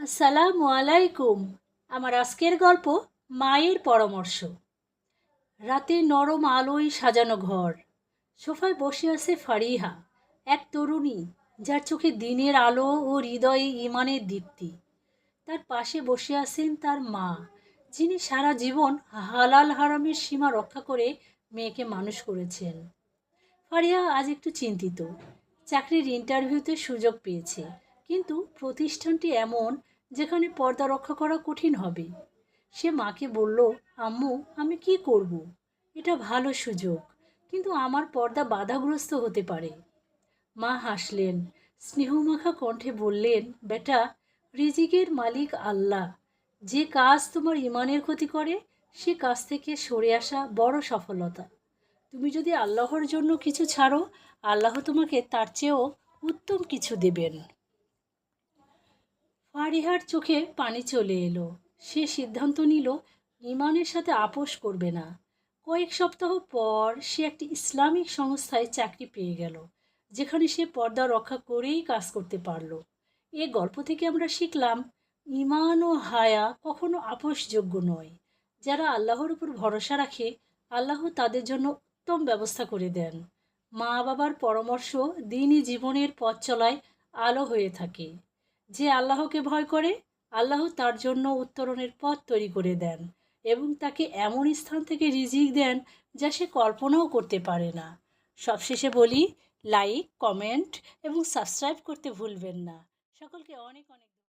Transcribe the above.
আসসালামু আলাইকুম। আমার আজকের গল্প মায়ের পরামর্শ। রাতে নরম আলোয় সাজানো ঘর, সোফায় বসে আছে ফারিহা, এক তরুণী যার চোখে দিনের আলো ও হৃদয়ে ইমানের দীপ্তি। তার পাশে বসে আছেন তার মা, যিনি সারা জীবন হালাল হারামের সীমা রক্ষা করে মেয়েকে মানুষ করেছেন। ফারিয়া আজ একটু চিন্তিত। চাকরির ইন্টারভিউতে সুযোগ পেয়েছে, কিন্তু প্রতিষ্ঠানটি এমন যেখানে পর্দা রক্ষা করা কঠিন হবে। সে মাকে বলল, আম্মু, আমি কি করব? এটা ভালো সুযোগ, কিন্তু আমার পর্দা বাধাগ্রস্ত হতে পারে। মা হাসলেন, স্নেহমাখা কণ্ঠে বললেন, বেটা, রিজিকের মালিক আল্লাহ। যে কাজ তোমার ইমানের ক্ষতি করে, সে কাজ থেকে সরে আসা বড় সফলতা। তুমি যদি আল্লাহর জন্য কিছু ছাড়ো, আল্লাহ তোমাকে তার চেয়েও উত্তম কিছু দেবেন। ফারিহার চোখে পানি চলে এলো। সে সিদ্ধান্ত নিল ইমানের সাথে আপোষ করবে না। কয়েক সপ্তাহ পর সে একটি ইসলামিক সংস্থায় চাকরি পেয়ে গেল, যেখানে সে পর্দা রক্ষা করেই কাজ করতে পারল। এ গল্প থেকে আমরা শিখলাম, ইমান ও হায়া কখনো আপোষযোগ্য নয়। যারা আল্লাহর উপর ভরসা রাখে, আল্লাহ তাদের জন্য উত্তম ব্যবস্থা করে দেন। মা বাবার পরামর্শ দিনই জীবনের পথ চলায় আলো হয়ে থাকে। যে আল্লাহকে ভয় করে, আল্লাহ তার জন্য উত্তরণের পথ তৈরি করে দেন এবং তাকে এমন স্থান থেকে রিজিক দেন যা সে কল্পনাও করতে পারে না। সবশেষে বলি, লাইক, কমেন্ট এবং সাবস্ক্রাইব করতে ভুলবেন না। সকলকে অনেক অনেক